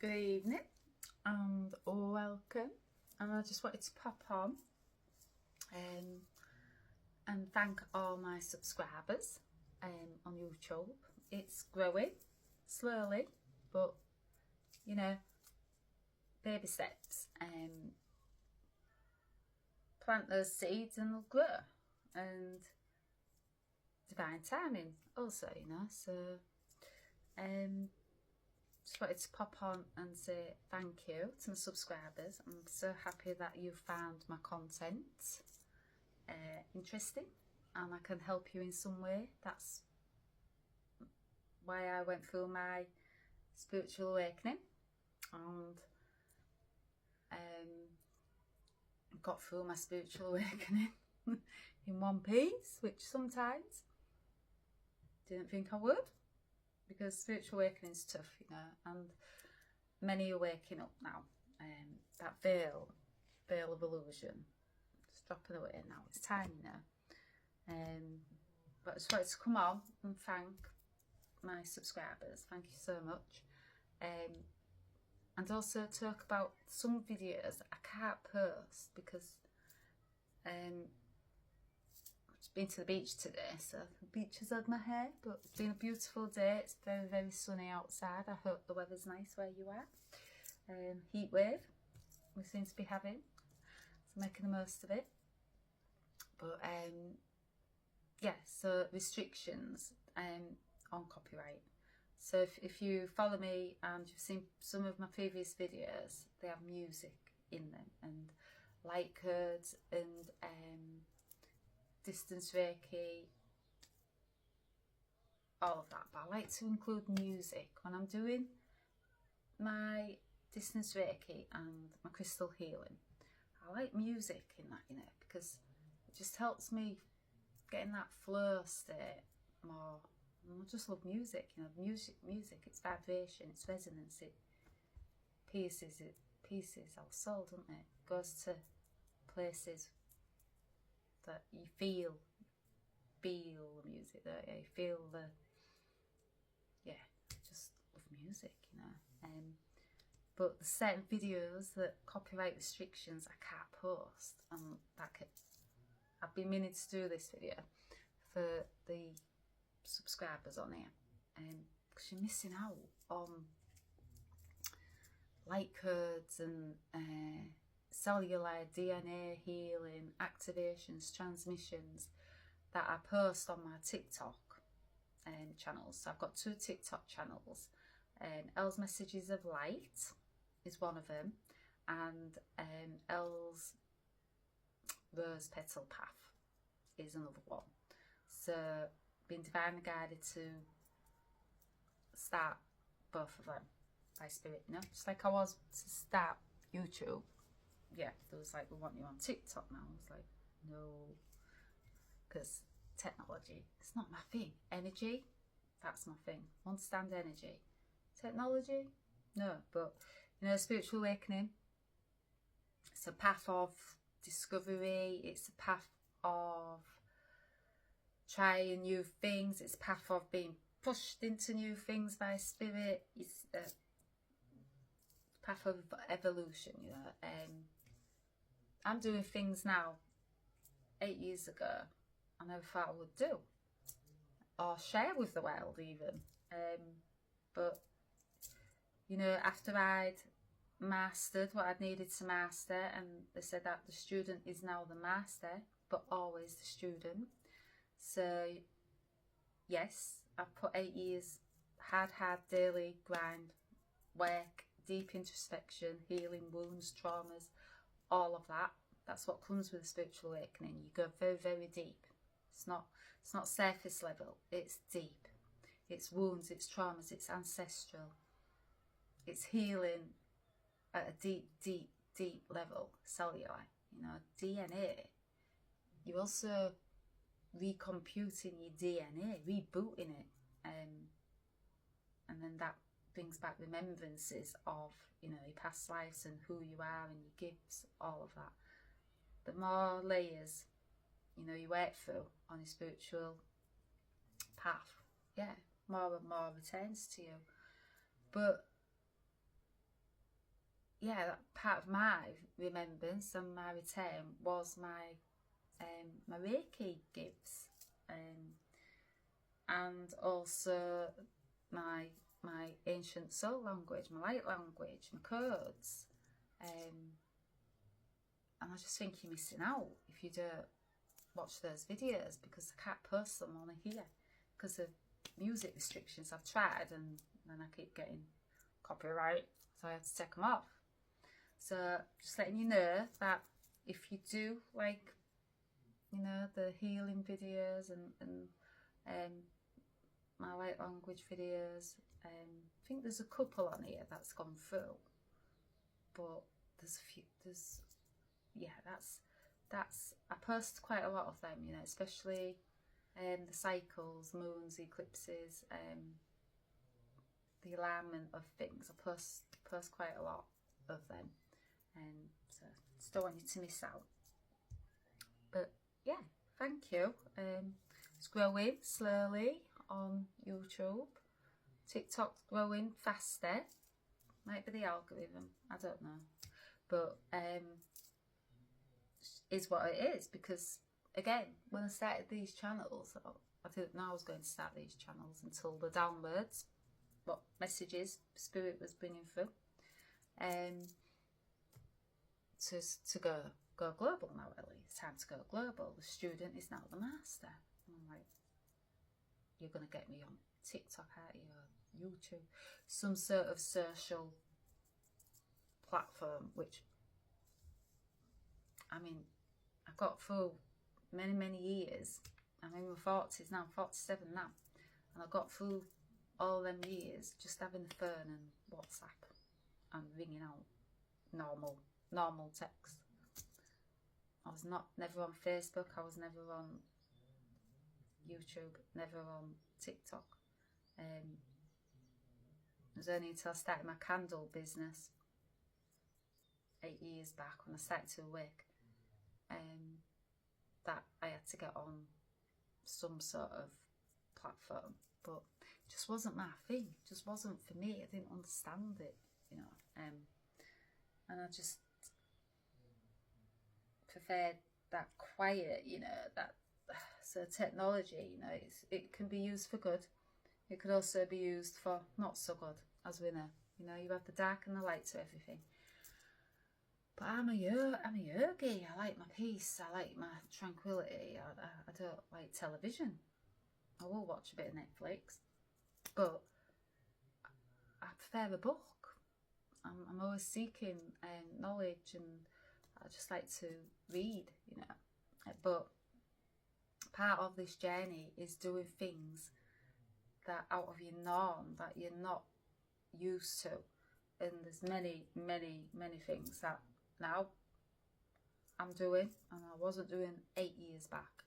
Good evening and welcome, and I just wanted to pop on and thank all my subscribers on YouTube. It's growing slowly, but you know, baby steps. Plant those seeds and they'll grow, and divine timing also, you know. So just wanted to pop on and say thank you to my subscribers. I'm so happy that you found my content interesting and I can help you in some way. That's why I went through my spiritual awakening and got through my spiritual awakening in one piece, which sometimes didn't think I would, because spiritual awakening is tough, you know, and many are waking up now. That veil of illusion, it's dropping away now. It's time, you know. But I just wanted to come on and thank my subscribers. Thank you so much. And also talk about some videos I can't post because I've been to the beach today, so the beach has had my hair, but it's been a beautiful day. It's very, very sunny outside. I hope the weather's nice where you are. Heat wave we seem to be having, so making the most of it. But yeah, so restrictions on copyright. So if you follow me and you've seen some of my previous videos, they have music in them and light codes and distance Reiki, all of that. But I like to include music when I'm doing my distance Reiki and my crystal healing. I like music in that, you know, because it just helps me get in that flow state more. And I just love music, you know. Music, it's vibration, it's resonance, it pierces our soul, doesn't it? It goes to places that you feel the music, that you feel the, yeah, just love music, you know. But there's certain videos that copyright restrictions I can't post, and I've been meaning to do this video for the subscribers on here, because you're missing out on light codes and cellular DNA healing, activations, transmissions that I post on my TikTok channels. So I've got 2 TikTok channels. Ells Messages of Light is one of them, and Ells Rose Petal Path is another one. So been divinely guided to start both of them by spirit, you know, just like I was to start YouTube. Yeah, there was like, we want you on TikTok now. I was like, no, because technology, it's not my thing. Energy, that's my thing. Understand energy. Technology, no. But you know, spiritual awakening, it's a path of discovery, it's a path of trying new things, it's a path of being pushed into new things by spirit, it's a path of evolution, you know. I'm doing things now 8 years ago I never thought I would do or share with the world even. But you know, after I'd mastered what I'd needed to master, and they said that the student is now the master but always the student. So yes, I've put 8 years hard daily grind, work, deep introspection, healing wounds, traumas, all of that. That's what comes with a spiritual awakening. You go very, very deep. It's not surface level, it's deep. It's wounds, it's traumas, it's ancestral. It's healing at a deep, deep, deep level, cellular. You know, DNA. You also recomputing your DNA, rebooting it, and then that brings back remembrances of, you know, your past lives and who you are and your gifts, all of that. The more layers, you know, you work through on your spiritual path, yeah, more and more returns to you. But yeah, that part of my remembrance and my return was my my Reiki gifts, and also my ancient soul language, my light language, my codes, and I just think you're missing out if you don't watch those videos, because I can't post them on here because of music restrictions. I've tried and then I keep getting copyright, so I had to take them off. So just letting you know that if you do like, you know, the healing videos and my light language videos, I think there's a couple on here that's gone through, but there's a few, yeah, that's I post quite a lot of them, you know, especially the cycles, moons, eclipses, the alignment of things. I post quite a lot of them, and so just don't want you to miss out. But yeah, thank you. It's growing slowly on YouTube. TikTok's growing faster. Might be the algorithm, I don't know, but is what it is, because again, when I started these channels, I didn't know I was going to start these channels until the downloads, what messages Spirit was bringing through, to go global now. Really, it's time to go global. The student is now the master. And I'm like, you're going to get me on TikTok, aren't you, or YouTube, some sort of social platform, which, I mean, I got through many years. I'm in my 40s now, I'm 47 now, and I got through all them years just having the phone and WhatsApp and ringing out normal text. I was never on Facebook, I was never on YouTube, never on TikTok. It was only until I started my candle business 8 years back, when I started to work, that I had to get on some sort of platform, but it just wasn't my thing. It just wasn't for me. I didn't understand it, you know, and I just preferred that quiet, you know, that. So technology, you know, it can be used for good. It could also be used for not so good, as we know. You know, you have the dark and the light to everything. But I'm a yogi. I like my peace. I like my tranquility. I don't like television. I will watch a bit of Netflix, but I prefer a book. I'm always seeking knowledge, and I just like to read, you know. But part of this journey is doing things that out of your norm, that you're not used to. And there's many things that now I'm doing and I wasn't doing 8 years back.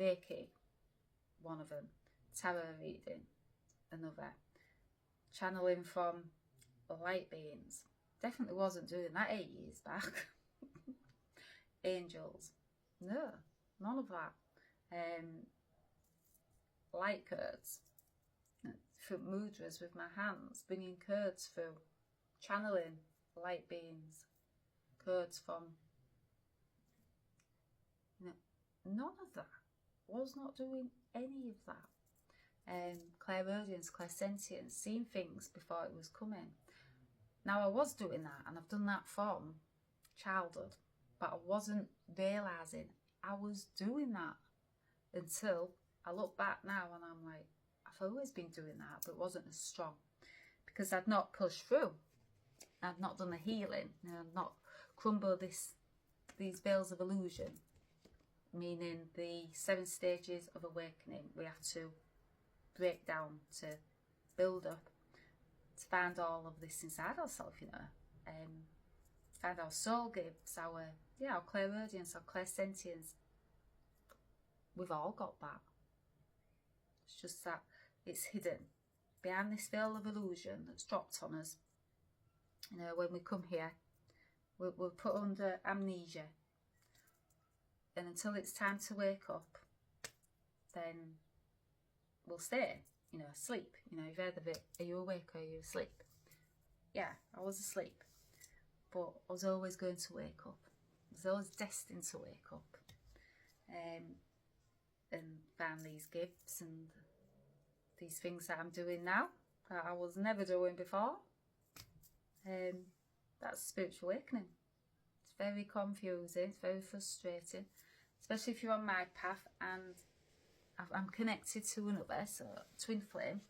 Reiki, one of them. Tarot reading, another. Channeling from light beings, definitely wasn't doing that 8 years back. Angels, no, none of that. Light codes, through mudras with my hands, bringing codes through, channeling light beings, codes from, you know, none of that. Was not doing any of that. Clairaudience, clairsentience, seeing things before it was coming. Now I was doing that, and I've done that from childhood, but I wasn't realising I was doing that until I look back now and I'm like, I've always been doing that, but it wasn't as strong because I'd not pushed through. I'd not done the healing, and I'd not crumbled these veils of illusion, meaning the 7 stages of awakening we have to break down to build up, to find all of this inside ourselves, you know, find our soul gifts, our clairaudience, our clairsentience. We've all got that. It's just that it's hidden behind this veil of illusion that's dropped on us. You know, when we come here, we're put under amnesia, and until it's time to wake up, then we'll stay, you know, asleep. You know, you've heard of it. Are you awake or are you asleep? Yeah, I was asleep. but I was always going to wake up. I was always destined to wake up and find these gifts and these things that I'm doing now that I was never doing before. That's spiritual awakening. It's very confusing, it's very frustrating, especially if you're on my path and I'm connected to another, so twin flame.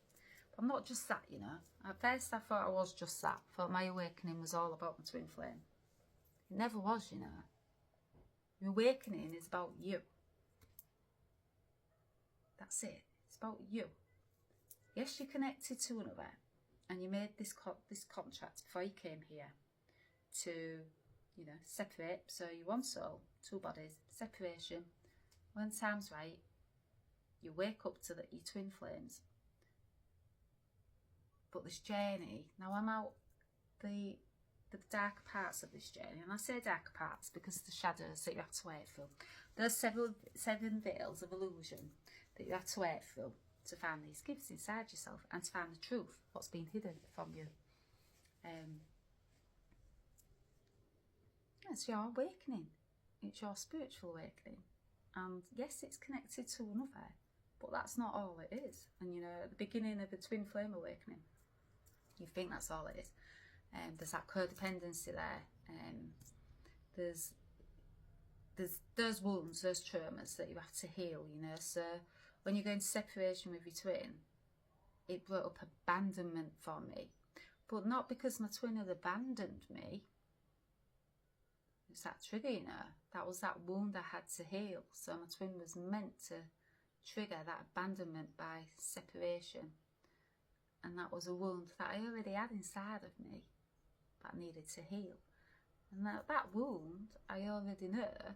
But I'm not just that, you know. At first I thought I was just that. I thought my awakening was all about my twin flame. It never was, you know. Your awakening is about you. That's it. It's about you. Yes, you're connected to another, and you made this contract before you came here to, you know, separate. So you one soul, two bodies, separation. When time's right, you wake up to your twin flames. But this journey, now I'm out the dark parts of this journey, and I say dark parts because the shadows that you have to work through. There's seven veils of illusion that you have to work through to find these gifts inside yourself and to find the truth, what's been hidden from you. It's your awakening. It's your spiritual awakening. And yes, it's connected to another, but that's not all it is. And you know, at the beginning of a twin flame awakening, you think that's all it is. There's that codependency there. There's wounds, there's traumas that you have to heal, you know. So when you go into separation with your twin, it brought up abandonment for me. But not because my twin had abandoned me. It's that trigger, you know. That was that wound I had to heal. So my twin was meant to trigger that abandonment by separation. And that was a wound that I already had inside of me that I needed to heal. And that wound, I already know,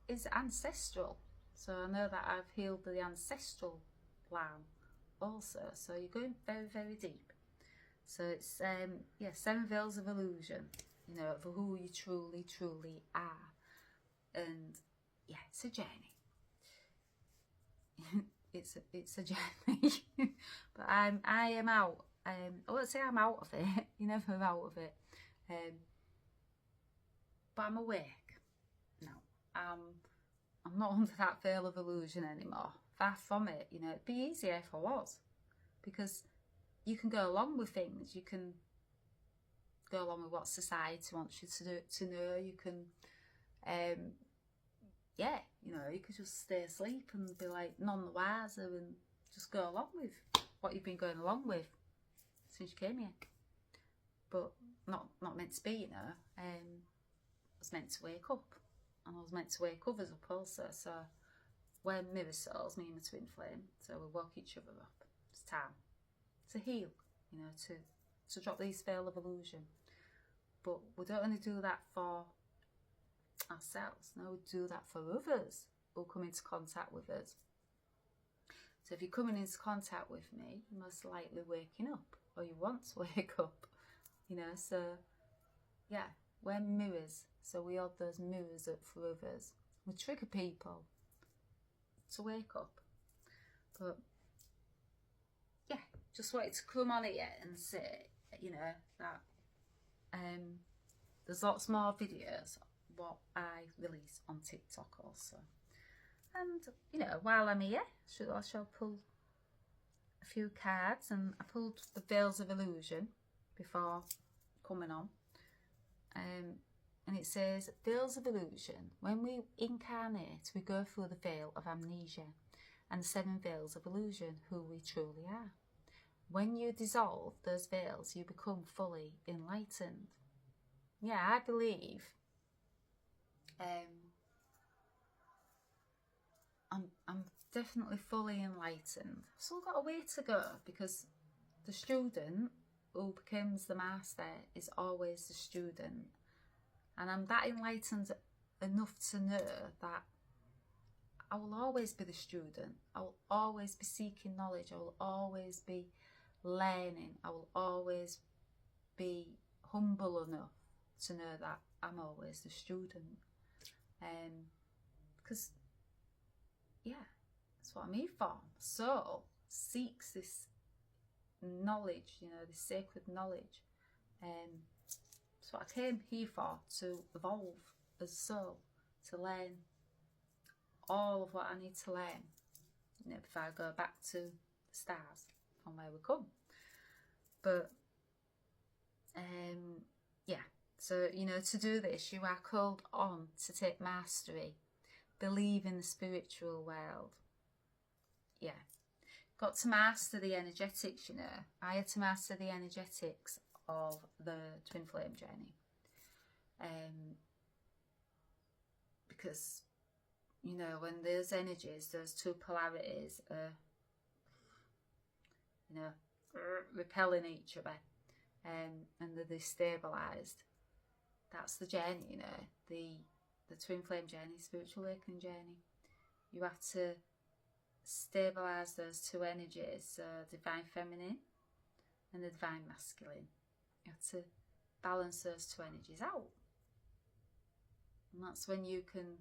is ancestral. So I know that I've healed the ancestral line also. So you're going very, very deep. So it's, yeah, 7 veils of illusion, you know, of who you truly, truly are. And yeah, it's a journey. it's a journey. But I am out. I won't say I'm out of it. You're never out of it. But I'm awake now. I'm not under that veil of illusion anymore. Far from it. You know, it'd be easier if I was, because you can go along with things. You can go along with what society wants you to know. You can, yeah, you know, you could just stay asleep and be like none the wiser and just go along with what you've been going along with since you came here. But not meant to be, you know. I was meant to wake up, and I was meant to wake others up also. So we're mirror souls, me and my twin flame. So we woke each other up. It's time to heal, you know, to drop these veil of illusion. But we don't only do that for ourselves. No, we do that for others who come into contact with us. So if you're coming into contact with me, you're most likely waking up, or you want to wake up, you know. So yeah, we're mirrors. So we hold those mirrors up for others. We trigger people to wake up. But yeah, just wanted to come on here and say, you know, that there's lots more videos what I release on TikTok also. And you know, while I'm here, I shall pull a few cards, and I pulled the Veils of Illusion before coming on. And it says, Veils of Illusion. When we incarnate, we go through the veil of amnesia and 7 veils of illusion, who we truly are. When you dissolve those veils, you become fully enlightened. Yeah, I believe I'm definitely fully enlightened. I've still got a way to go, because the student who becomes the master is always the student. And I'm that enlightened enough to know that I will always be the student. I will always be seeking knowledge. I will always be learning. I will always be humble enough to know that I'm always the student. Because, yeah, that's what I'm here for. My soul seeks this knowledge, you know, this sacred knowledge. That's what I came here for, to evolve as a soul, to learn all of what I need to learn, you know, before I go back to the stars from where we come. But yeah, so, you know, to do this, you are called on to take mastery, believe in the spiritual world. Yeah, got to master the energetics, you know. I had to master the energetics of the twin flame journey, because, you know, when those energies, those two polarities are, you know, repelling each other, and they're destabilized, that's the journey, you know, the twin flame journey, spiritual awakening journey. You have to stabilize those two energies, divine feminine and the divine masculine. You have to balance those two energies out, and that's when you can,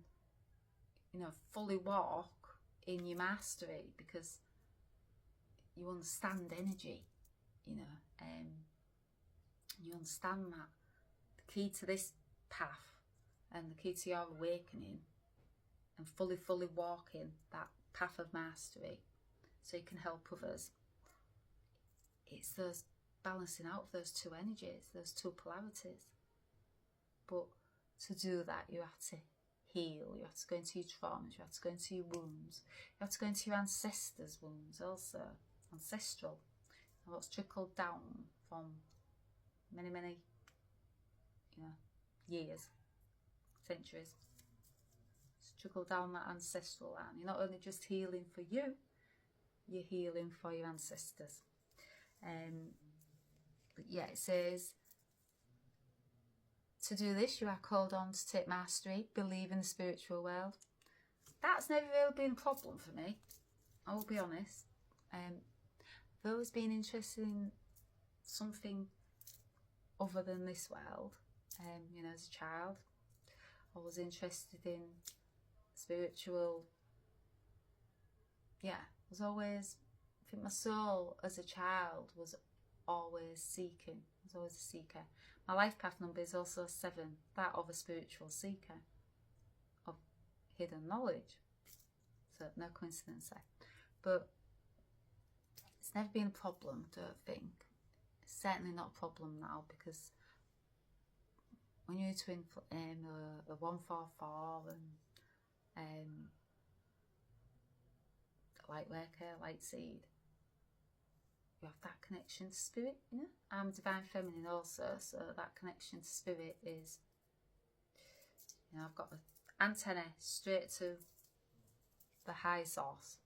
you know, fully walk in your mastery, because you understand energy, you know, you understand that the key to this path and the key to your awakening and fully walking that path of mastery so you can help others, it's those balancing out of those two energies, those two polarities. But to do that, you have to heal, you have to go into your traumas, you have to go into your wounds, you have to go into your ancestors' wounds also, ancestral, and what's trickled down from many, you know, years, centuries. It's trickled down that ancestral line. You're not only just healing for you, you're healing for your ancestors. But yeah, it says, to do this, you are called on to take mastery, believe in the spiritual world. That's never really been a problem for me, I will be honest. I've always been interested in something other than this world. You know, as a child, I was interested in spiritual, yeah, I was always, I think my soul as a child was always seeking, I was always a seeker. My life path number is also 7, that of a spiritual seeker, of hidden knowledge. So no coincidence there. But it's never been a problem, I don't think. It's certainly not a problem now, because when you're a twin flame, a 144, and light worker, light seed, you have that connection to spirit, you know. I'm divine feminine also, so that connection to spirit is, you know, I've got an antenna straight to the high source,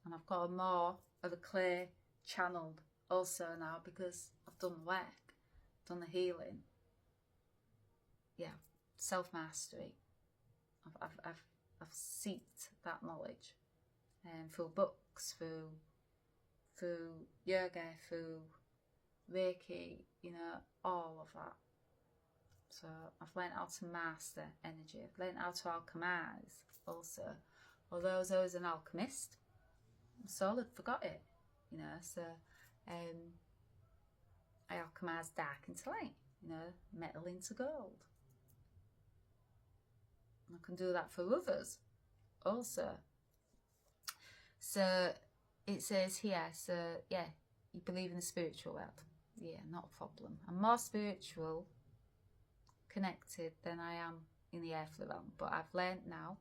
and I've got a more of a clear channeled also now, because I've done the work, done the healing. Yeah, self-mastery. I've seeked that knowledge, through books, through yoga, through Reiki, you know, all of that. So I've learned how to master energy. I've learned how to alchemize also. Although I was always an alchemist, my soul had forgot it, you know. So I alchemize dark into light, you know, metal into gold. And I can do that for others also. So it says here, so yeah, you believe in the spiritual world. Yeah, not a problem. I'm more spiritual connected than I am in the earthly realm, but I've learned now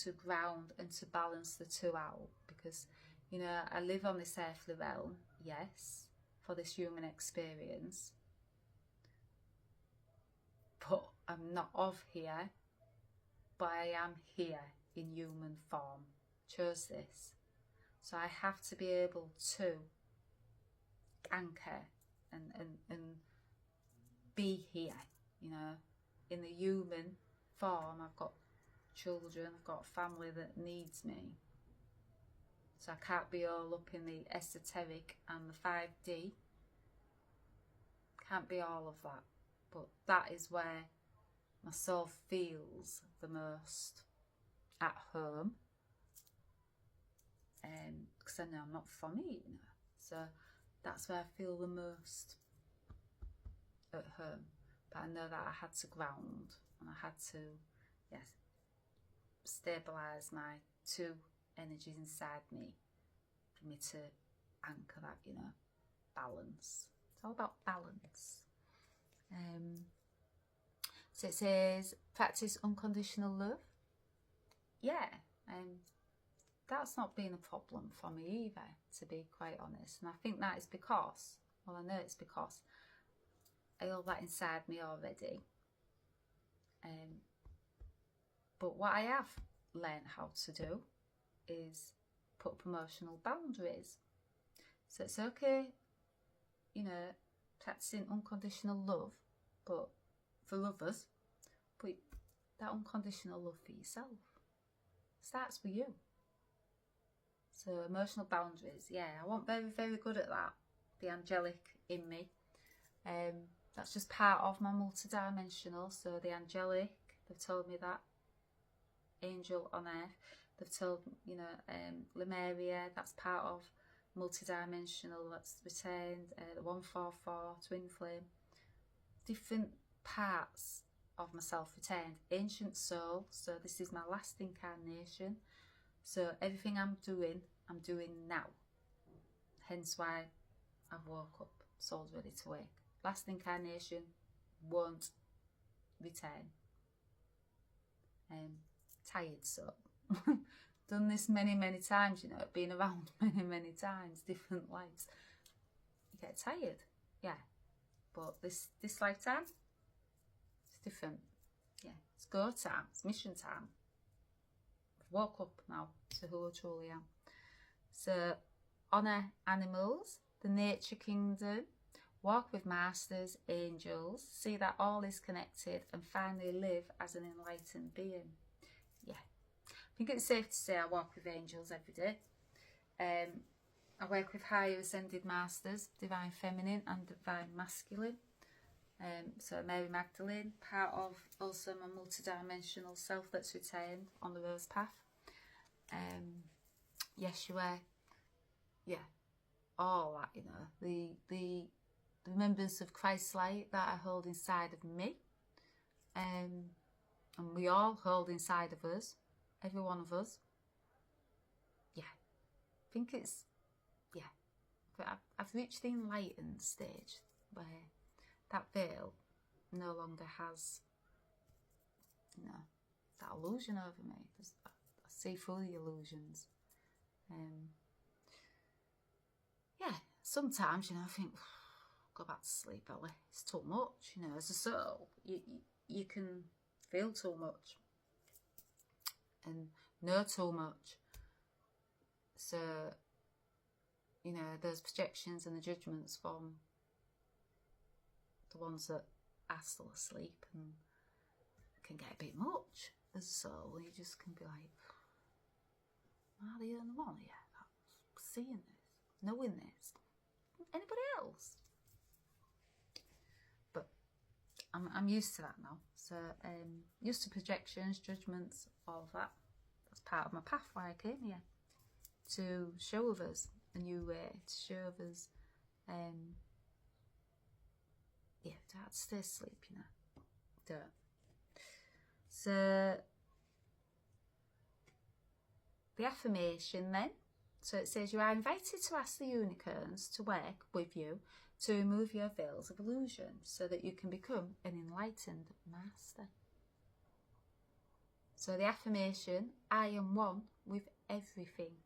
to ground and to balance the two out, because, you know, I live on this earthly realm, yes, for this human experience, but I'm not of here, but I am here in human form. Chose this. So I have to be able to anchor and be here, you know, in the human form. I've got children, I've got a family that needs me. So I can't be all up in the esoteric and the 5D. Can't be all of that. But that is where my soul feels the most at home. Because I know I'm not from here, you know. So that's where I feel the most at home, but I know that I had to ground, and I had to, yes, stabilise my two energies inside me for me to anchor that, you know, balance. It's all about balance. So it says, practice unconditional love. Yeah, that's not been a problem for me either, to be quite honest. And I think that is because, well, I know it's because I hold that inside me already. But what I have learned how to do is put up emotional boundaries. So it's okay, you know, practicing unconditional love, but for others, but that unconditional love for yourself starts with you. So emotional boundaries, yeah, I wasn't very, very good at that. The angelic in me. That's just part of my multidimensional. So the angelic, they've told me that. Angel on earth, they've told, you know, Lemuria, that's part of multidimensional, that's retained, the 144, twin flame. Different parts of myself retained. Ancient soul, so this is my last incarnation. So everything I'm doing now. Hence why I've woke up, soul's ready to wake. Last incarnation won't return. Tired soul. Done this many, many times, you know, been around many, many times, different lives. You get tired, yeah. But this lifetime, it's different. Yeah, it's go time, it's mission time. I've woke up now to who I truly am. So, honour animals, the nature kingdom, walk with masters, angels, see that all is connected, and finally live as an enlightened being. Yeah, I think it's safe to say I walk with angels every day. I work with higher ascended masters, divine feminine and divine masculine. So Mary Magdalene, part of also my multidimensional self that's retained on the rose path. Yeshua, yeah, all that, you know, the remembrance of Christ's light that I hold inside of me, and we all hold inside of us, every one of us. Yeah, I think it's, yeah, I've reached the enlightened stage where that veil no longer has, you know, that illusion over me. I see through the illusions. Yeah, sometimes, you know, I think, go back to sleep, Ellie. It's too much, you know, as a soul. You can feel too much and know too much. So, you know, those projections and the judgments from the ones that are still asleep and can get a bit much as a soul. You just can be like, are they the only one here that's seeing this, knowing this? Anybody else? But I'm used to that now. So used to projections, judgments, all of that. That's part of my path why I came here, to show others a new way, to show others, yeah, don't stay asleep, you know, don't. So the affirmation then, so it says you are invited to ask the unicorns to work with you to remove your veils of illusion so that you can become an enlightened master. So the affirmation, I am one with everything.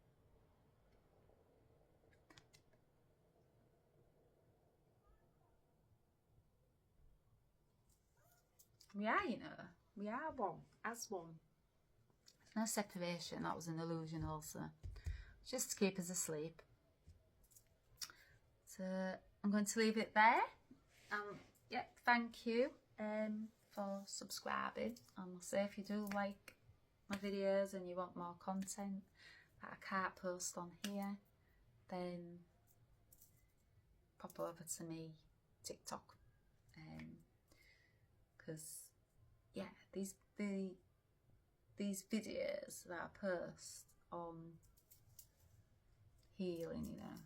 We are, you know, we are one, as one. No separation, that was an illusion also, just to keep us asleep. So I'm going to leave it there. Yeah, thank you for subscribing. And I'll say if you do like my videos and you want more content that I can't post on here, then pop over to me TikTok, because yeah, these videos that I post on healing, you know,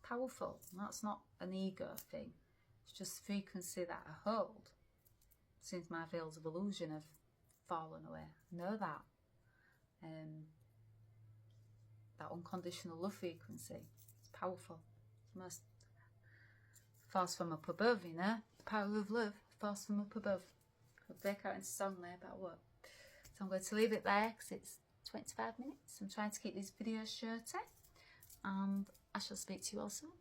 powerful. That's not an ego thing. It's just frequency that I hold since my veils of illusion have fallen away. I know that. That unconditional love frequency, it's powerful. It's the most force from up above, you know. Power of love, force from up above. I'll break out into song there about what. So I'm going to leave it there because it's 25 minutes. I'm trying to keep these videos shorter. And I shall speak to you all soon.